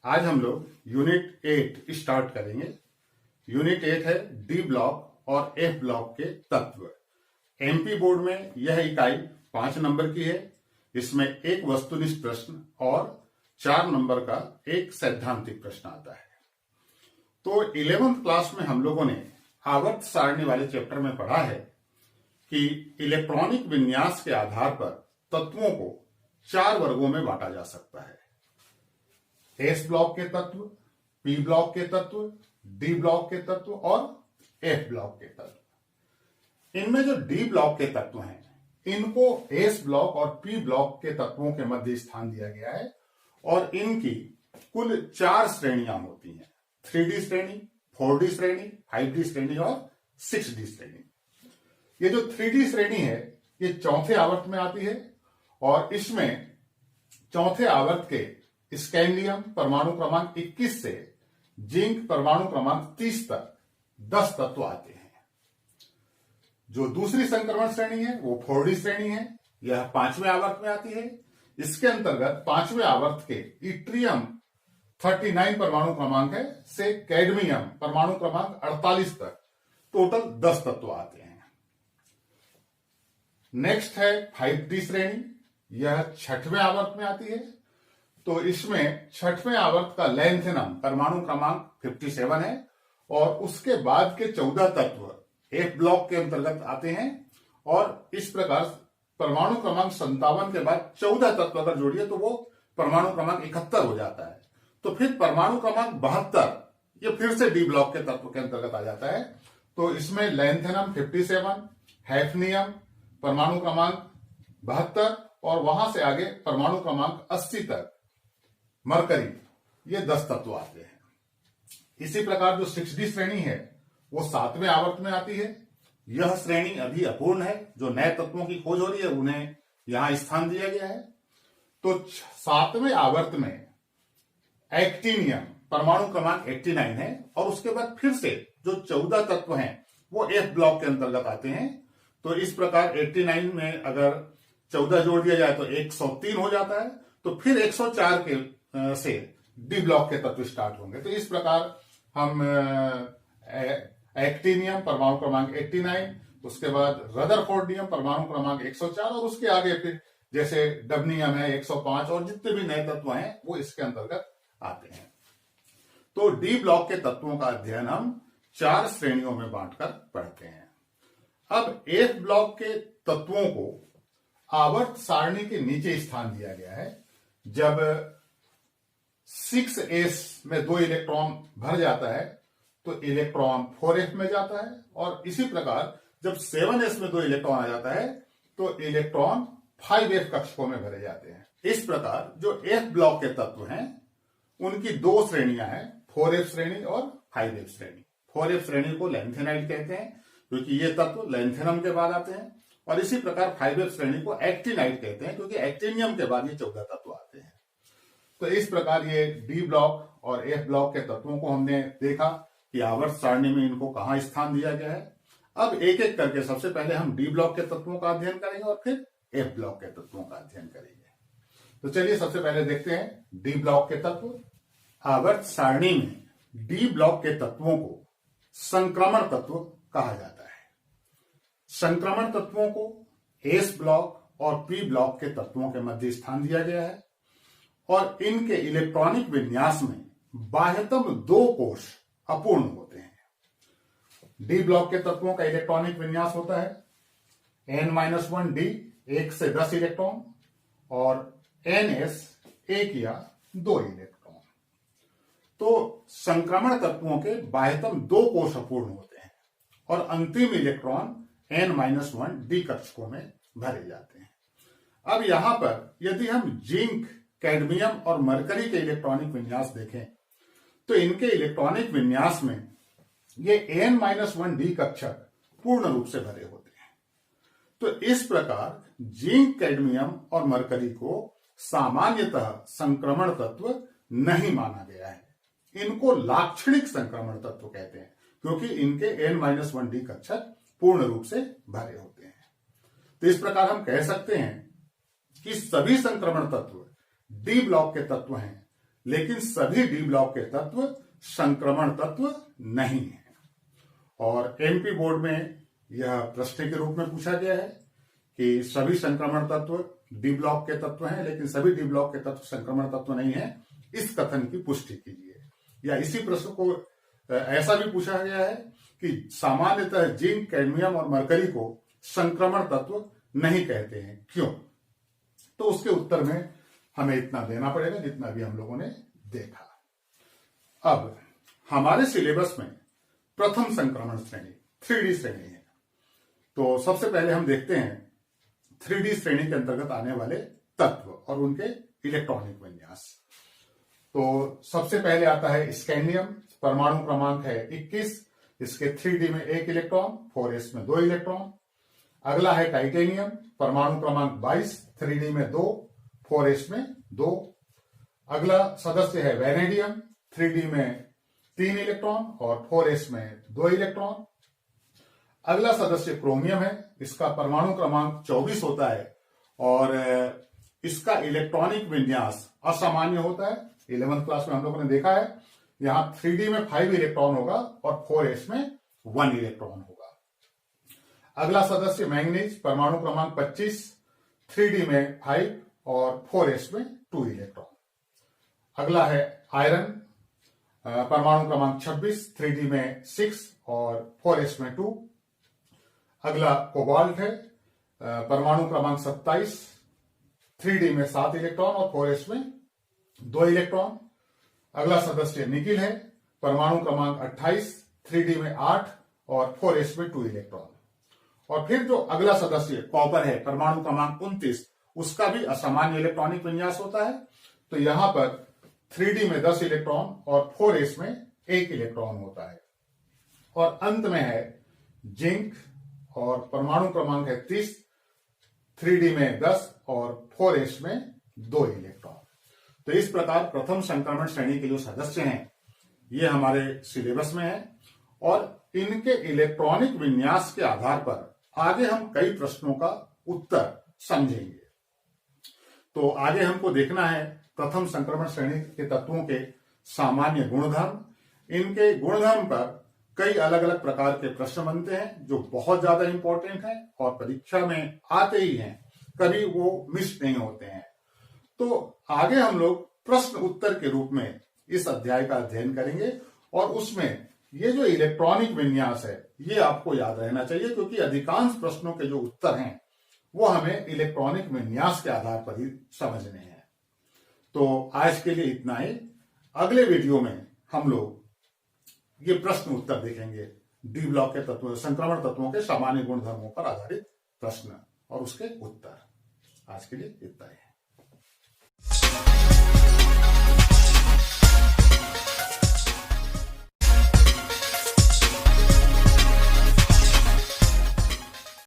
आज हम लोग यूनिट 8 स्टार्ट करेंगे। यूनिट 8 है डी ब्लॉक और एफ ब्लॉक के तत्व। एमपी बोर्ड में यह इकाई 5 नंबर की है। इसमें एक वस्तुनिष्ठ प्रश्न और 4 नंबर का एक सैद्धांतिक प्रश्न आता है। तो 11th क्लास में हम लोगों ने आवर्त सारणी वाले चैप्टर में पढ़ा है कि इलेक्ट्रॉनिक विन्यास के आधार पर तत्वों को 4 वर्गों में बांटा जा सकता है। एस ब्लॉक के तत्व, पी ब्लॉक के तत्व, डी ब्लॉक के तत्व और एफ ब्लॉक के तत्व। इनमें जो डी ब्लॉक के तत्व हैं, इनको एस ब्लॉक और पी ब्लॉक के तत्वों के मध्य स्थान दिया गया है और इनकी कुल 4 श्रेणियां होती हैं। 3D श्रेणी, 4D श्रेणी, 5D श्रेणी और 6D श्रेणी। ये जो 3D श्रेणी है ये चौथे आवर्त में आती है और इसमें चौथे आवर्त के स्कैंडियम परमाणु क्रमांक 21 से जिंक परमाणु क्रमांक 30 तक 10 तत्व आते हैं। जो दूसरी संक्रमण श्रेणी है वो 4D श्रेणी है। यह 5वें आवर्त में आती है। इसके अंतर्गत 5वें आवर्त के इट्रियम 39 परमाणु क्रमांक है से कैडमियम परमाणु क्रमांक 48 तक टोटल 10 तत्व आते हैं। नेक्स्ट है 5D श्रेणी। यह 6वें आवर्त में आती है। तो इसमें 6वें आवर्त का लैंथेनम परमाणु क्रमांक 57 है और उसके बाद के 14 तत्व एफ ब्लॉक के अंतर्गत आते हैं और इस प्रकार परमाणु क्रमांक 57 के बाद 14 तत्व अगर जोड़िए तो वो परमाणु क्रमांक 71 हो जाता है। तो फिर परमाणु क्रमांक 72 ये फिर से डी ब्लॉक के तत्व के अंतर्गत आ जाता है। तो इसमें लैंथेनम 57, हैफनियम परमाणु क्रमांक 72 और वहां से आगे परमाणु क्रमांक 80 तक मरकरी, ये 10 तत्व आते हैं। इसी प्रकार जो 6D श्रेणी है वो 7वें आवर्त में आती है। यह श्रेणी अभी अपूर्ण है। जो नए तत्वों की खोज हो रही है उन्हें यहां स्थान दिया गया है। तो 7वें आवर्त में एक्टिनियम परमाणु क्रमांक 89 है और उसके बाद फिर से जो 14 तत्व हैं वो एफ ब्लॉक के अंतर्गत आते हैं। तो इस प्रकार 89 में अगर 14 जोड़ दिया जाए तो 103 हो जाता है। तो फिर 104 के से डी ब्लॉक के तत्व स्टार्ट होंगे। तो इस प्रकार हम एक्टिनियम परमाणु क्रमांक 89, उसके बाद रदरफोर्डियम परमाणु क्रमांक 104 और उसके आगे फिर जैसे डबनियम है 105 और जितने भी नए तत्व हैं वो इसके अंतर्गत आते हैं। तो डी ब्लॉक के तत्वों का अध्ययन हम 4 श्रेणियों में बांटकर पढ़ते हैं। अब एफ ब्लॉक के तत्वों को आवर्त सारणी के नीचे स्थान दिया गया है। जब 6s में 2 इलेक्ट्रॉन भर जाता है तो इलेक्ट्रॉन 4f में जाता है और इसी प्रकार जब 7s में 2 इलेक्ट्रॉन आ जाता है तो इलेक्ट्रॉन 5f कक्षकों में भरे जाते हैं। इस प्रकार जो f ब्लॉक के तत्व हैं उनकी 2 श्रेणियां हैं, 4f श्रेणी और 5f श्रेणी। 4f श्रेणी को लैंथेनाइट कहते हैं क्योंकि ये तत्व लैंथेनम के बाद आते हैं और इसी प्रकार 5f श्रेणी को एक्टिनाइट कहते हैं क्योंकि एक्टिनियम के बाद ये 14 तत्व आते हैं। तो इस प्रकार ये डी ब्लॉक और एफ ब्लॉक के तत्वों को हमने देखा कि आवर्त सारणी में इनको कहां स्थान दिया गया है। अब एक एक करके सबसे पहले हम डी ब्लॉक के तत्वों का अध्ययन करेंगे और फिर एफ ब्लॉक के तत्वों का अध्ययन करेंगे। तो चलिए सबसे पहले देखते हैं डी ब्लॉक के तत्व। आवर्त सारणी में डी ब्लॉक के तत्वों को संक्रमण तत्व कहा जाता है। संक्रमण तत्वों को एस ब्लॉक और पी ब्लॉक के तत्वों के मध्य स्थान दिया गया है और इनके इलेक्ट्रॉनिक विन्यास में बाह्यतम 2 कोश अपूर्ण होते हैं। डी ब्लॉक के तत्वों का इलेक्ट्रॉनिक विन्यास होता है N-1D 1 से 10 इलेक्ट्रॉन और NS 1 या 2 इलेक्ट्रॉन। तो संक्रमण तत्वों के बाह्यतम 2 कोश अपूर्ण होते हैं और अंतिम इलेक्ट्रॉन N-1D कक्षकों में भरे जाते हैं। अब यहां पर यदि हम जिंक, कैडमियम और मरकरी के इलेक्ट्रॉनिक विन्यास देखें तो इनके इलेक्ट्रॉनिक विन्यास में ये N-1D कक्षक पूर्ण रूप से भरे होते हैं। तो इस प्रकार जिंक, कैडमियम और मरकरी को सामान्यतः संक्रमण तत्व नहीं माना गया है। इनको लाक्षणिक संक्रमण तत्व कहते हैं क्योंकि इनके N-1D कक्षक पूर्ण रूप से भरे होते हैं। तो इस प्रकार हम कह सकते हैं कि सभी संक्रमण तत्व डी ब्लॉक के तत्व हैं, लेकिन सभी डी ब्लॉक के तत्व संक्रमण तत्व नहीं है। और एमपी बोर्ड में यह प्रश्न के रूप में पूछा गया है कि सभी संक्रमण तत्व डी ब्लॉक के तत्व हैं, लेकिन सभी डी ब्लॉक के तत्व संक्रमण तत्व नहीं है। इस कथन की पुष्टि कीजिए। या इसी प्रश्न को ऐसा भी पूछा गया है कि सामान्यतः जिंक, कैडमियम और मरकरी को संक्रमण तत्व नहीं कहते हैं, क्यों? तो उसके उत्तर में हमें इतना देना पड़ेगा जितना भी हम लोगों ने देखा। अब हमारे सिलेबस में प्रथम संक्रमण श्रेणी 3D श्रेणी है। तो सबसे पहले हम देखते हैं 3D श्रेणी के अंतर्गत आने वाले तत्व और उनके इलेक्ट्रॉनिक विन्यास। तो सबसे पहले आता है स्कैंडियम, परमाणु क्रमांक है 21, इसके 3D में 1 इलेक्ट्रॉन, 4s में 2 इलेक्ट्रॉन। अगला है टाइटेनियम, परमाणु क्रमांक 22, 3D में 2, 4s में 2। अगला सदस्य है वैनेडियम, 3D में 3 इलेक्ट्रॉन और 4s में 2 इलेक्ट्रॉन। अगला सदस्य क्रोमियम है, इसका परमाणु क्रमांक 24 होता है और इसका इलेक्ट्रॉनिक विन्यास असामान्य होता है। 11th क्लास में हम लोगों ने देखा है, यहां 3D में 5 इलेक्ट्रॉन होगा और 4s में 1 इलेक्ट्रॉन होगा। अगला सदस्य मैंगनीज, परमाणु क्रमांक 25, 3D में 5 और 4s में 2 इलेक्ट्रॉन। अगला है आयरन, परमाणु क्रमांक 26, 3D में 6 और 4s में 2। अगला कोबाल्ट है, परमाणु क्रमांक 27, 3D में 7 इलेक्ट्रॉन और 4s में 2 इलेक्ट्रॉन। अगला सदस्य निकिल है, परमाणु क्रमांक 28, 3D में 8 और 4s में 2 इलेक्ट्रॉन। और फिर जो अगला सदस्य कॉपर है, परमाणु क्रमांक 29, उसका भी असामान्य इलेक्ट्रॉनिक विन्यास होता है। तो यहां पर 3D में 10 इलेक्ट्रॉन और 4s में 1 इलेक्ट्रॉन होता है। और अंत में है जिंक और परमाणु क्रमांक है 30, 3D में 10 और 4s में 2 इलेक्ट्रॉन। तो इस प्रकार प्रथम संक्रमण श्रेणी के जो सदस्य हैं ये हमारे सिलेबस में है और इनके इलेक्ट्रॉनिक विन्यास के आधार पर आगे हम कई प्रश्नों का उत्तर समझेंगे। तो आगे हमको देखना है प्रथम संक्रमण श्रेणी के तत्वों के सामान्य गुणधर्म। इनके गुणधर्म पर कई अलग अलग प्रकार के प्रश्न बनते हैं जो बहुत ज्यादा इंपॉर्टेंट हैं और परीक्षा में आते ही हैं, कभी वो मिस नहीं होते हैं। तो आगे हम लोग प्रश्न उत्तर के रूप में इस अध्याय का अध्ययन करेंगे और उसमें ये जो इलेक्ट्रॉनिक विन्यास है ये आपको याद रहना चाहिए, क्योंकि अधिकांश प्रश्नों के जो उत्तर हैं वो हमें इलेक्ट्रॉनिक विन्यास के आधार पर ही समझने हैं। तो आज के लिए इतना ही। अगले वीडियो में हम लोग ये प्रश्न उत्तर देखेंगे, डी ब्लॉक के तत्वों, संक्रमण तत्वों के सामान्य गुणधर्मों पर आधारित प्रश्न और उसके उत्तर। आज के लिए इतना ही।